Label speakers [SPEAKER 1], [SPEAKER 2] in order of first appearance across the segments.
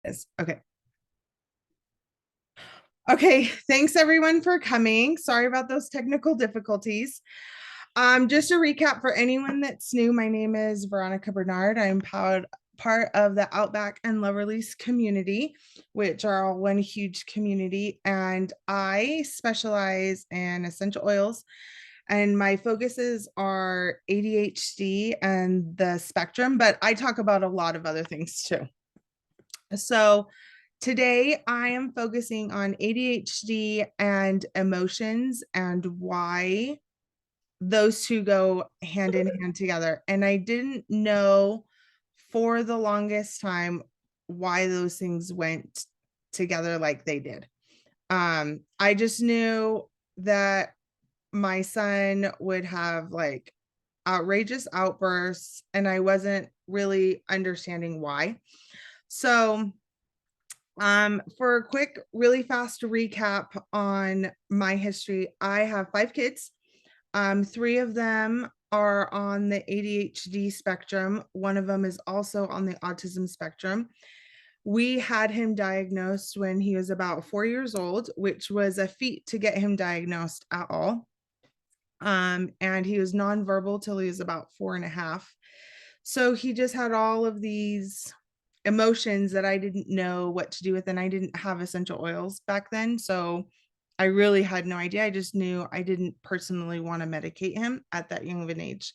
[SPEAKER 1] Yes. Okay. Okay. Thanks everyone for coming. Sorry about those technical difficulties. Just a recap for anyone that's new, my name is Veronica Bernard. I'm part of the Outback and Love Release community, which are all one huge community. And I specialize in essential oils. And my focuses are ADHD and the spectrum, but I talk about a lot of other things too. So today I am focusing on ADHD and emotions and why those two go hand in hand together. And I didn't know for the longest time why those things went together like they did. I just knew that my son would have like outrageous outbursts, and I wasn't really understanding why. So for a quick, really fast recap on my history, I have 5 kids. Three of them are on the ADHD spectrum. One of them is also on the autism spectrum. We had him diagnosed when he was about 4 years old, which was a feat to get him diagnosed at all. And he was nonverbal till he was about 4.5. So he just had all of these emotions that I didn't know what to do with. And I didn't have essential oils back then. So I really had no idea. I just knew I didn't personally want to medicate him at that young of an age.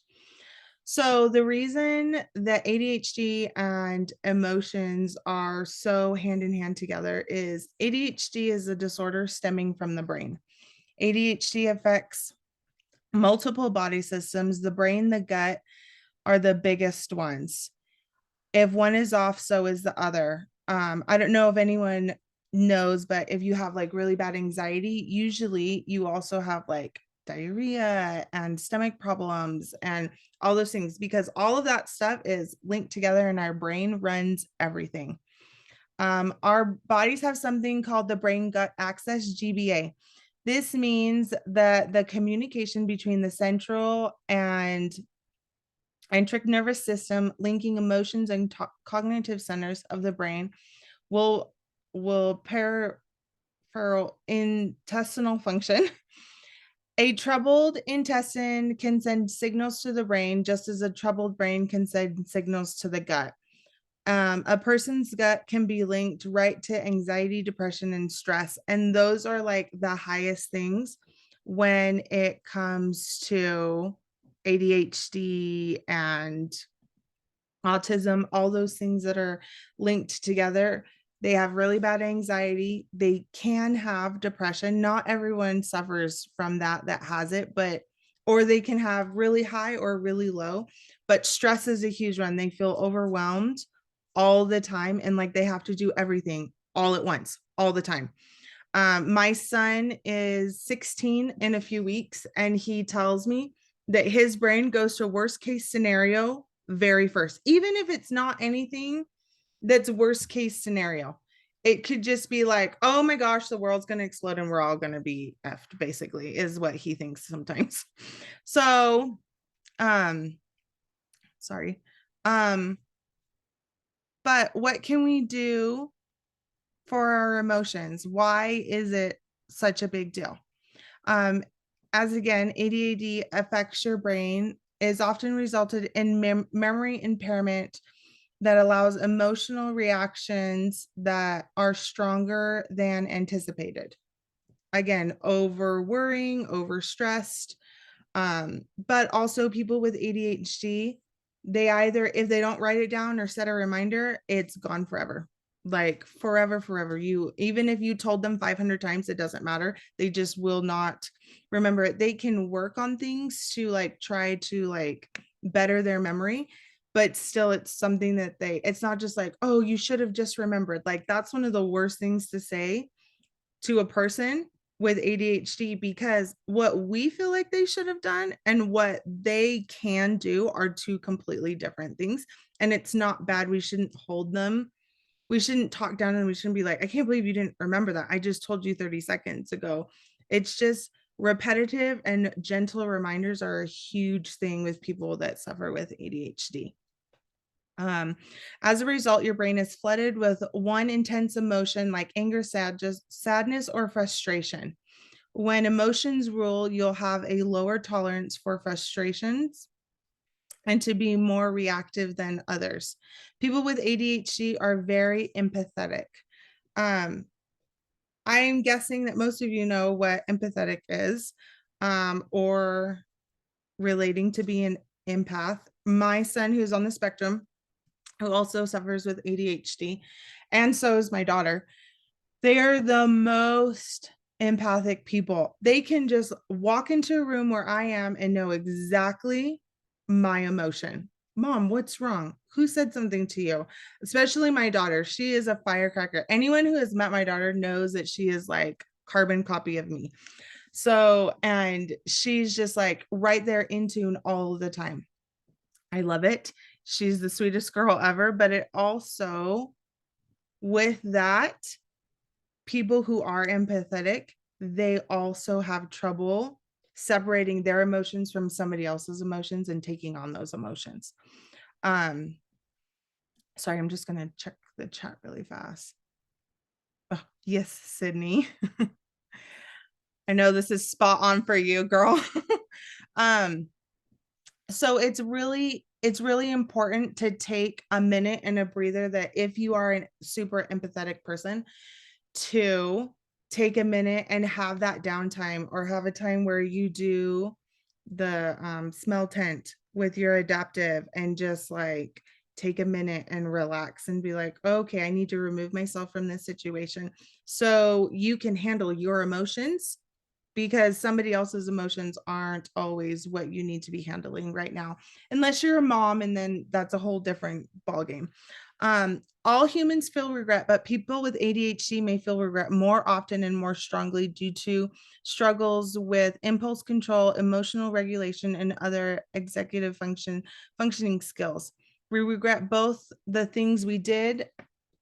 [SPEAKER 1] So the reason that ADHD and emotions are so hand in hand together is ADHD is a disorder stemming from the brain. ADHD affects multiple body systems. The brain, the gut are the biggest ones. If one is off, so is the other. I don't know if anyone knows, but if you have like really bad anxiety, usually you also have like diarrhea and stomach problems and all those things, because all of that stuff is linked together and our brain runs everything. Our bodies have something called the brain gut axis, GBA. This means that the communication between the central and enteric nervous system linking emotions and cognitive centers of the brain will peripheral intestinal function. A troubled intestine can send signals to the brain, just as a troubled brain can send signals to the gut. A person's gut can be linked right to anxiety, depression, and stress. And those are like the highest things when it comes to ADHD and autism, all those things that are linked together. They have really bad anxiety. They can have depression. Not everyone suffers from that has it, but or they can have really high or really low. But stress is a huge one. They feel overwhelmed all the time and like they have to do everything all at once, all the time. My son is 16 in a few weeks, and he tells me that his brain goes to worst case scenario very first, even if it's not anything that's worst case scenario. It could just be like, oh my gosh, the world's going to explode and we're all going to be effed, basically, is what he thinks sometimes. So, um, sorry. Um, but what can we do for our emotions? Why is it such a big deal? Um, as again, ADHD affects your brain, is often resulted in memory impairment that allows emotional reactions that are stronger than anticipated. Again, over worrying, over stressed. But also people with ADHD, they either, if they don't write it down or set a reminder, it's gone forever. Like forever, forever. You, even if you told them 500 times, it doesn't matter. They just will not remember it. They can work on things to like try to like better their memory, but still it's something that it's not just like, oh, you should have just remembered. Like that's one of the worst things to say to a person with ADHD, because what we feel like they should have done and what they can do are two completely different things. And it's not bad. We shouldn't hold them. We shouldn't talk down, and we shouldn't be like, I can't believe you didn't remember that. I just told you 30 seconds ago. It's just repetitive and gentle reminders are a huge thing with people that suffer with ADHD. Um, as a result, your brain is flooded with one intense emotion like anger, sadness, or frustration. When emotions rule, you'll have a lower tolerance for frustrations and to be more reactive than others. People with ADHD are very empathetic. Um, I'm guessing that most of you know what empathetic is, or relating to be an empath. My son, who's on the spectrum, who also suffers with ADHD, and so is my daughter. They are the most empathic people. They can just walk into a room where I am and know exactly my emotion. Mom, what's wrong? Who said something to you? Especially my daughter. She is a firecracker. Anyone who has met my daughter knows that she is like carbon copy of me. So, and she's just like right there in tune all the time. I love it. She's the sweetest girl ever, but it also, with that, people who are empathetic, they also have trouble separating their emotions from somebody else's emotions and taking on those emotions. Um, sorry, I'm just gonna check the chat really fast. Oh, yes, Sydney. I know this is spot on for you, girl. um, so it's really important to take a minute and a breather, that if you are a super empathetic person, to take a minute and have that downtime, or have a time where you do the smell tent with your adaptive and just like take a minute and relax and be like, okay, I need to remove myself from this situation so you can handle your emotions, because somebody else's emotions aren't always what you need to be handling right now, unless you're a mom, and then that's a whole different ballgame. All humans feel regret, but people with ADHD may feel regret more often and more strongly due to struggles with impulse control, emotional regulation, and other executive functioning skills. We regret both the things we did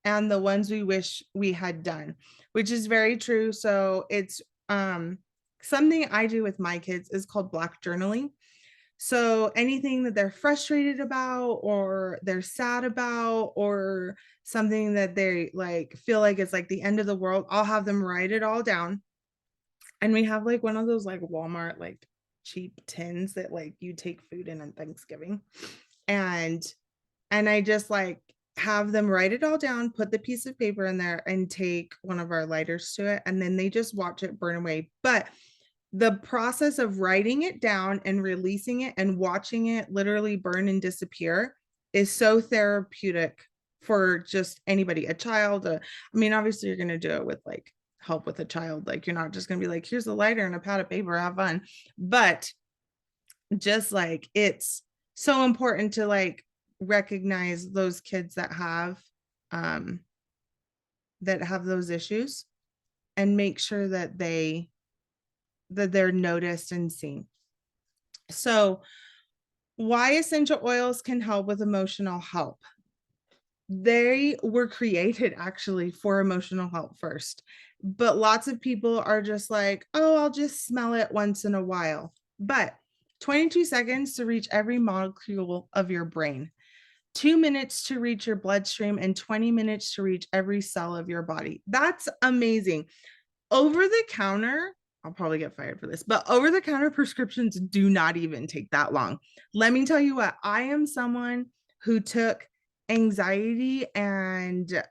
[SPEAKER 1] and the ones we wish we had done, which is very true. So it's something I do with my kids is called black journaling. So anything that they're frustrated about, or they're sad about, or something that they like feel like it's like the end of the world, I'll have them write it all down. And we have like one of those like Walmart like cheap tins that like you take food in on Thanksgiving. And I just like have them write it all down, put the piece of paper in there, and take one of our lighters to it, and then they just watch it burn away. But the process of writing it down and releasing it and watching it literally burn and disappear is so therapeutic for just anybody, a child. I mean, obviously, you're going to do it with like help with a child. Like, you're not just going to be like, here's a lighter and a pad of paper, have fun. But just like, it's so important to like recognize those kids um that have those issues, and make sure that they're noticed and seen. So, why essential oils can help with emotional health? They were created actually for emotional health first, but lots of people are just like, oh, I'll just smell it once in a while. But 22 seconds to reach every molecule of your brain, 2 minutes to reach your bloodstream, and 20 minutes to reach every cell of your body. That's amazing. Over the counter, I'll probably get fired for this, but over the counter prescriptions do not even take that long. Let me tell you what, I am someone who took anxiety and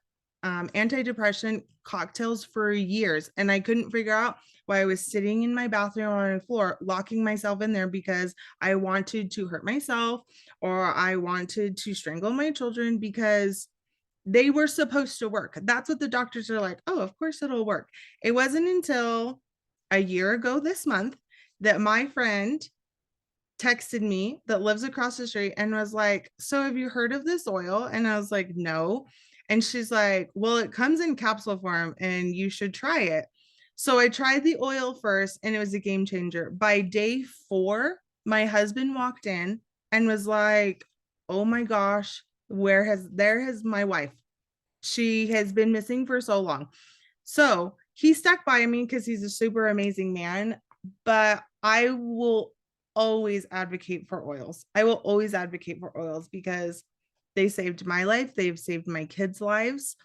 [SPEAKER 1] antidepressant cocktails for years, and I couldn't figure out why I was sitting in my bathroom on the floor, locking myself in there because I wanted to hurt myself, or I wanted to strangle my children because they were supposed to work. That's what the doctors are like, oh, of course it'll work. It wasn't until a year ago this month that my friend texted me that lives across the street and was like, so have you heard of this oil? And I was like, no. And she's like, well, it comes in capsule form and you should try it. So I tried the oil first and it was a game changer. By day 4, my husband walked in and was like, oh my gosh, there has my wife. She has been missing for so long. So he stuck by me because he's a super amazing man. But I will always advocate for oils. I will always advocate for oils because They saved my life. They've saved my kids' lives.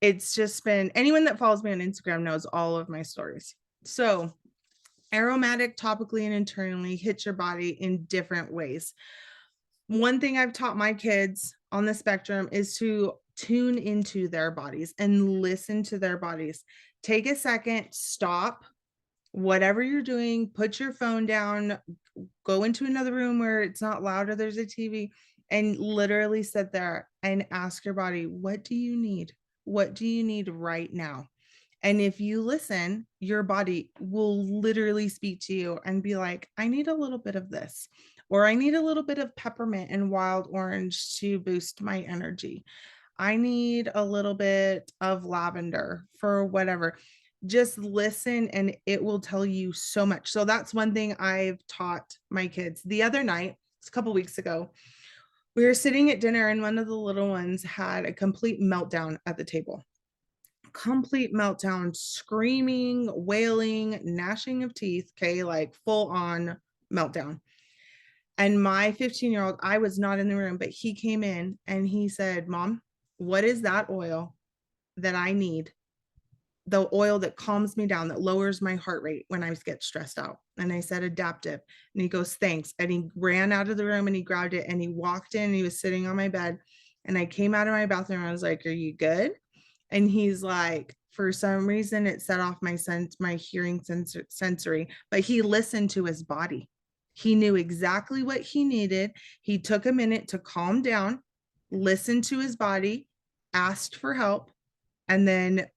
[SPEAKER 1] It's just been, anyone that follows me on Instagram knows all of my stories. So aromatic topically and internally hits your body in different ways. One thing I've taught my kids on the spectrum is to tune into their bodies and listen to their bodies. Take a second, stop whatever you're doing, put your phone down, go into another room where it's not loud or there's a TV, and literally sit there and ask your body, what do you need? What do you need right now? And if you listen, your body will literally speak to you and be like, I need a little bit of this, or I need a little bit of peppermint and wild orange to boost my energy. I need a little bit of lavender for whatever. Just listen and it will tell you so much. So that's one thing I've taught my kids. The other night, it's a couple weeks ago, we were sitting at dinner and one of the little ones had a complete meltdown at the table. Complete meltdown, screaming, wailing, gnashing of teeth, okay, like full on meltdown. And my 15-year-old, I was not in the room, but he came in and he said, Mom, what is that oil that I need? The oil that calms me down, that lowers my heart rate when I get stressed out. And I said, Adaptive. And he goes, thanks. And he ran out of the room and he grabbed it and he walked in and he was sitting on my bed. And I came out of my bathroom. And I was like, are you good? And he's like, for some reason, it set off my hearing sensory, but he listened to his body. He knew exactly what he needed. He took a minute to calm down, listened to his body, asked for help, and then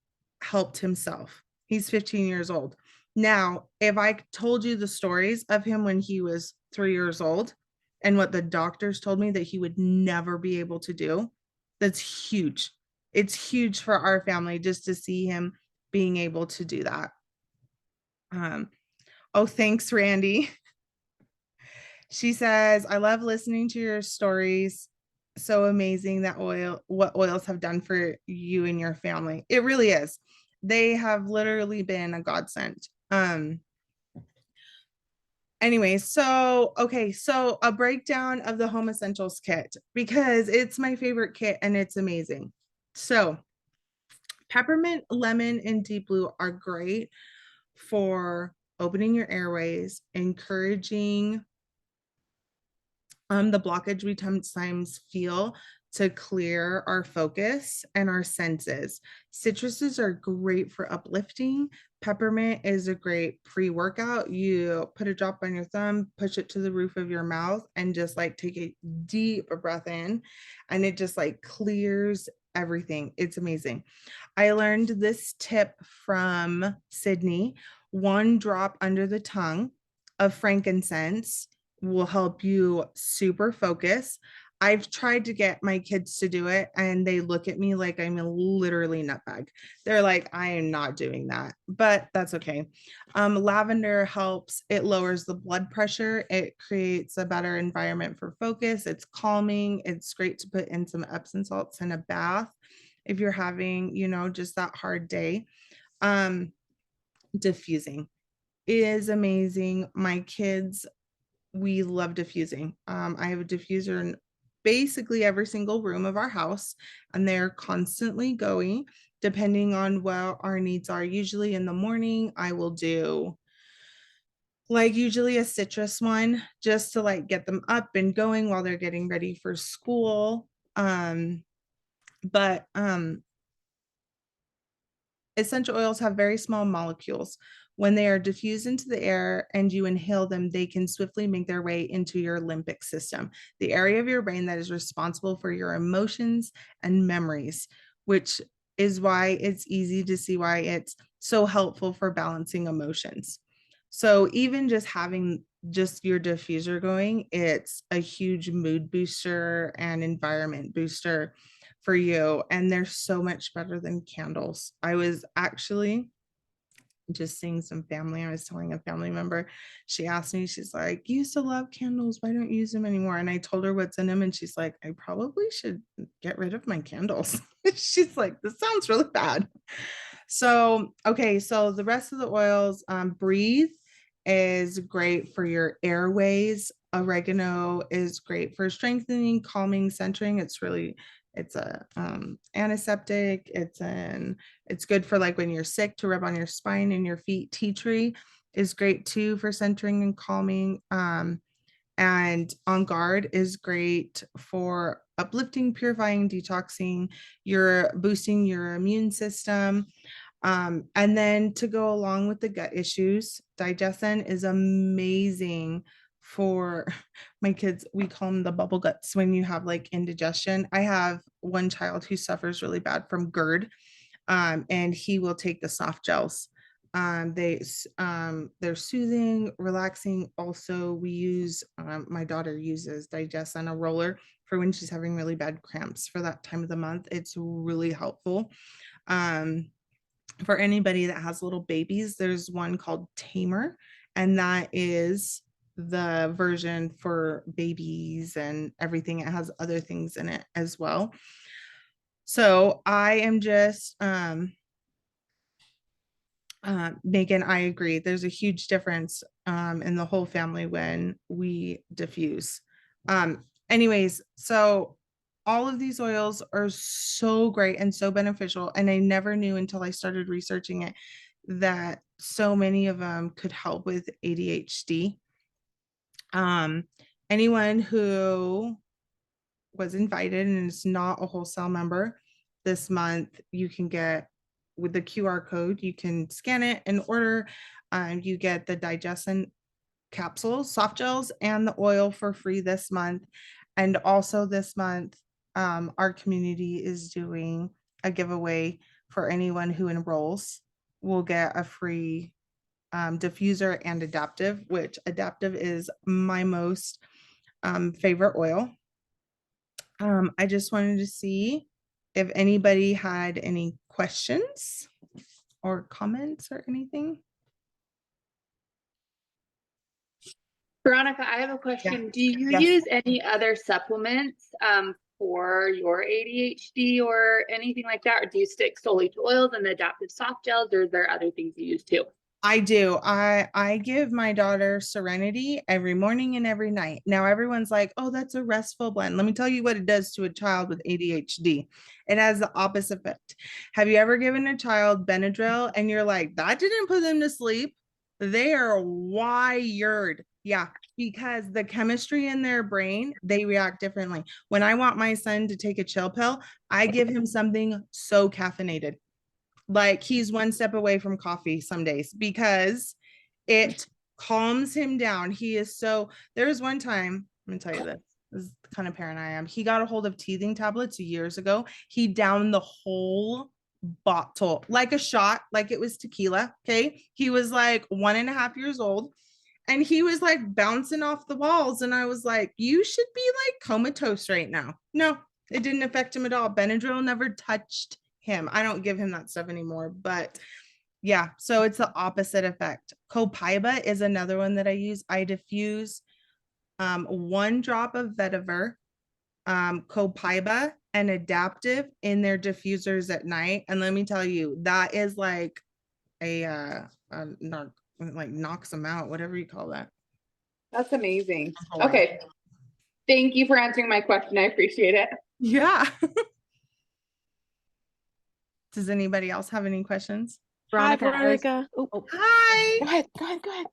[SPEAKER 1] helped himself. He's 15 years old. Now, if I told you the stories of him when he was 3 years old and what the doctors told me that he would never be able to do, that's huge. It's huge for our family just to see him being able to do that. Oh, thanks, Randy. She says, I love listening to your stories. So amazing that what oils have done for you and your family. It really is. They have literally been a godsend. Anyway, so okay, so a breakdown of the Home Essentials kit because it's my favorite kit and it's amazing. So peppermint, lemon, and deep blue are great for opening your airways, encouraging the blockage we sometimes feel to clear our focus and our senses. Citruses are great for uplifting. Peppermint is a great pre-workout. You put a drop on your thumb, push it to the roof of your mouth, and just like take a deep breath in, and it just like clears everything. It's amazing. I learned this tip from Sydney. One drop under the tongue of frankincense will help you super focus. I've tried to get my kids to do it and they look at me like I'm a literally nutbag. They're like, I am not doing that, but that's okay. Lavender helps. It lowers the blood pressure. It creates a better environment for focus. It's calming. It's great to put in some Epsom salts in a bath if you're having, just that hard day. Diffusing is amazing. My kids, we love diffusing. I have a diffuser in basically every single room of our house, and they're constantly going depending on what our needs are. Usually in the morning, I will do like usually a citrus one just to like get them up and going while they're getting ready for school. But essential oils have very small molecules. When they are diffused into the air and you inhale them, they can swiftly make their way into your limbic system, the area of your brain that is responsible for your emotions and memories, which is why it's easy to see why it's so helpful for balancing emotions. So even just having just your diffuser going, it's a huge mood booster and environment booster for you. And they're so much better than candles. I was actually just seeing some family. I was telling a family member, she asked me, she's like, you used to love candles. Why don't you use them anymore? And I told her what's in them. And she's like, I probably should get rid of my candles. She's like, this sounds really bad. So, okay. So the rest of the oils, breathe is great for your airways. Oregano is great for strengthening, calming, centering. It's a antiseptic. It's good for like when you're sick to rub on your spine and your feet. Tea tree is great too for centering and calming. And On Guard is great for uplifting, purifying, detoxing, you're boosting your immune system. And then to go along with the gut issues, digestion is amazing for my kids. We call them the bubble guts when you have like indigestion. I have one child who suffers really bad from GERD, and he will take the soft gels. They're soothing, relaxing. Also, my daughter uses Digest on a roller for when she's having really bad cramps for that time of the month. It's really helpful. Um, for anybody that has little babies, there's one called Tamer, and that is the version for babies and everything. It has other things in it as well. So I am just Megan, I agree. There's a huge difference in the whole family when we diffuse. Anyways, so all of these oils are so great and so beneficial. And I never knew until I started researching it that so many of them could help with ADHD. Anyone who was invited and is not a wholesale member this month, you can get with the QR code, you can scan it and order. You get the digestion capsules, soft gels, and the oil for free this month. And also this month, our community is doing a giveaway for anyone who enrolls. Will get a free diffuser and adaptive, which adaptive is my most favorite oil. I just wanted to see if anybody had any questions or comments or anything.
[SPEAKER 2] Veronica, I have a question. Do you use any other supplements for your ADHD or anything like that? Or do you stick solely to oils and the adaptive soft gels, or is there other things you use too?
[SPEAKER 1] I do. I give my daughter Serenity every morning and every night. Now everyone's like, "Oh, that's a restful blend." Let me tell you what it does to a child with ADHD. It has the opposite effect. Have you ever given a child Benadryl and you're like, "That didn't put them to sleep?" They are wired. Yeah, because the chemistry in their brain, they react differently. When I want my son to take a chill pill, I give him something so caffeinated, like he's one step away from coffee some days, because it calms him down. He is so, there was one time, I'm gonna tell you this is the kind of parent I am. He got a hold of teething tablets years ago. He downed the whole bottle like a shot, like it was tequila. Okay. He was like 1.5 years old and he was like bouncing off the walls. And I was like, you should be like comatose right now. No, it didn't affect him at all. Benadryl never touched him. I don't give him that stuff anymore, but yeah, so it's the opposite effect. Copaiba is another one that I use. I diffuse 1 drop of vetiver, Copaiba, and adaptive in their diffusers at night. And let me tell you, that is like like knocks them out, whatever you call that.
[SPEAKER 2] That's amazing. Okay. Thank you for answering my question. I appreciate it.
[SPEAKER 1] Yeah. Does anybody else have any questions?
[SPEAKER 3] Veronica. Hi, Veronica.
[SPEAKER 1] Hi.
[SPEAKER 3] Go ahead.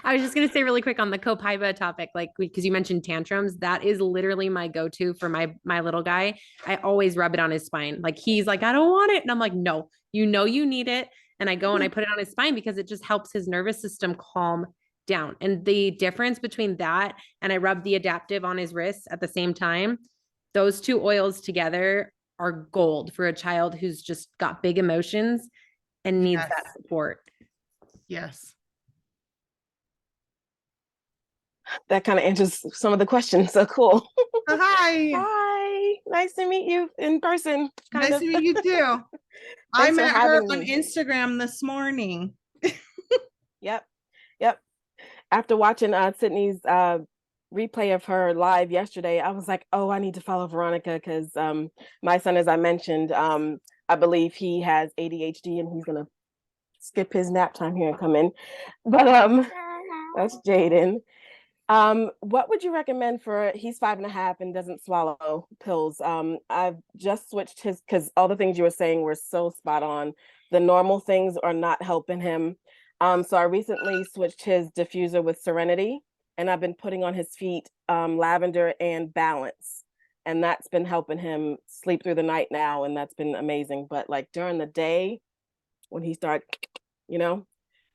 [SPEAKER 3] I was just going to say really quick on the Copaiba topic, like, because you mentioned tantrums, that is literally my go-to for my little guy. I always rub it on his spine. Like, he's like, I don't want it. And I'm like, no, you need it. And I go and I put it on his spine because it just helps his nervous system calm down. And the difference between that and I rub the adaptive on his wrists at the same time, those two oils together are gold for a child who's just got big emotions and needs that support.
[SPEAKER 1] Yes.
[SPEAKER 3] That kind of answers some of the questions. So cool.
[SPEAKER 1] Hi.
[SPEAKER 3] Hi. Nice to meet you in person.
[SPEAKER 1] Nice to meet you too. I met her on Instagram this morning.
[SPEAKER 3] Yep. After watching Sydney's replay of her live yesterday, I was like, oh, I need to follow Veronica because my son, as I mentioned, I believe he has ADHD and he's going to skip his nap time here and come in. But that's Jaden.
[SPEAKER 4] What would you recommend for, he's 5.5 and doesn't swallow pills. I've just switched his, because all the things you were saying were so spot on. The normal things are not helping him. So I recently switched his diffuser with Serenity, and I've been putting on his feet lavender and Balance. And that's been helping him sleep through the night now, and that's been amazing. But like during the day, when he starts, you know,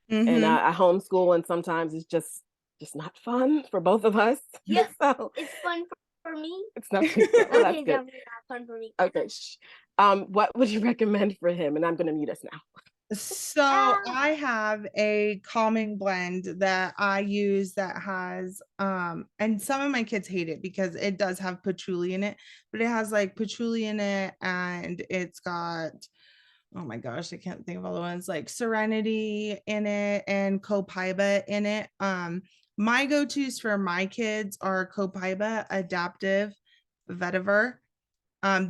[SPEAKER 4] and
[SPEAKER 1] Mhm.
[SPEAKER 4] I homeschool, and sometimes it's just not fun for both of us.
[SPEAKER 5] Yeah,
[SPEAKER 4] So
[SPEAKER 5] it's fun for me.
[SPEAKER 4] it's not too well, that's
[SPEAKER 5] Okay,
[SPEAKER 4] good.
[SPEAKER 5] definitely not fun for me.
[SPEAKER 4] Okay. Shh. What would you recommend for him? And I'm gonna mute us now.
[SPEAKER 1] So I have a calming blend that I use that has and some of my kids hate it because it does have patchouli in it, but it has like patchouli in it, and it's got, oh my gosh, I can't think of all the ones, like Serenity in it and Copaiba in it. My go-tos for my kids are Copaiba, Adaptive, Vetiver.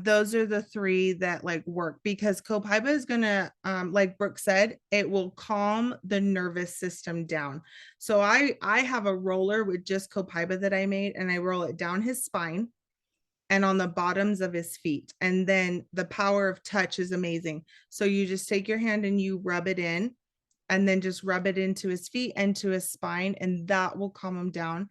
[SPEAKER 1] Those are the three that like work because Copaiba is gonna, like Brooke said, it will calm the nervous system down. So I have a roller with just Copaiba that I made, and I roll it down his spine and on the bottoms of his feet. And then the power of touch is amazing. So you just take your hand and you rub it in, and then just rub it into his feet and to his spine, and that will calm him down.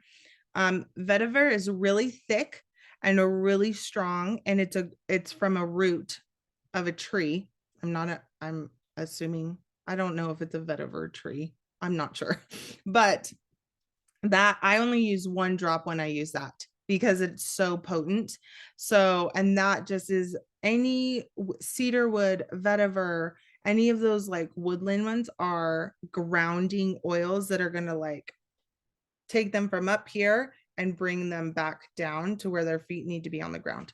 [SPEAKER 1] Vetiver is really thick and a really strong, and it's from a root of a tree. I'm assuming, I don't know if it's a vetiver tree. I'm not sure. But that I only use 1 drop when I use that because it's so potent. So, and that just is any cedar wood, vetiver, any of those like woodland ones are grounding oils that are going to like take them from up here and bring them back down to where their feet need to be on the ground.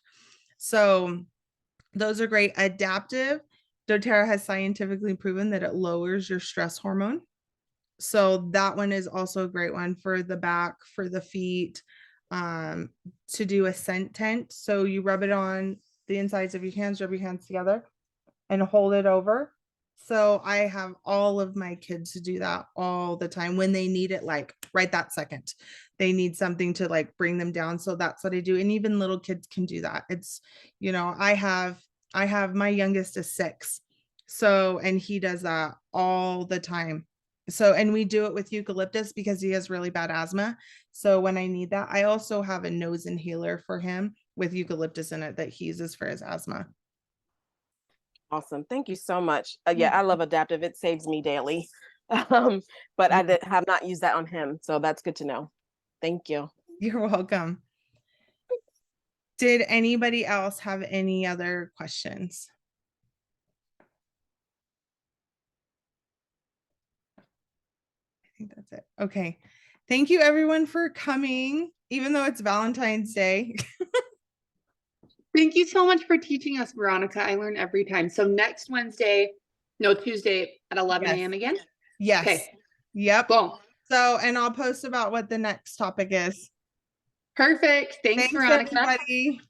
[SPEAKER 1] So those are great. Adaptive, doTERRA has scientifically proven that it lowers your stress hormone. So that one is also a great one for the back, for the feet, to do a scent tent. So you rub it on the insides of your hands, rub your hands together and hold it over. So I have all of my kids to do that all the time when they need it, like right that second. They need something to like bring them down. So that's what I do. And even little kids can do that. It's, I have my youngest is 6. So, and he does that all the time. So, and we do it with eucalyptus because he has really bad asthma. So when I need that, I also have a nose inhaler for him with eucalyptus in it that he uses for his asthma.
[SPEAKER 4] Awesome. Thank you so much. Yeah, I love Adaptive. It saves me daily. But I have not used that on him. So that's good to know. Thank you.
[SPEAKER 1] You're welcome. Did anybody else have any other questions? I think that's it. Okay. Thank you everyone for coming, even though it's Valentine's Day.
[SPEAKER 2] Thank you so much for teaching us, Veronica. I learn every time. So next Tuesday at 11 a.m. again?
[SPEAKER 1] Yes.
[SPEAKER 2] Okay.
[SPEAKER 1] Yep.
[SPEAKER 2] Boom.
[SPEAKER 1] So, and I'll post about what the next topic is.
[SPEAKER 2] Perfect. Thanks, Veronica.
[SPEAKER 1] Everybody.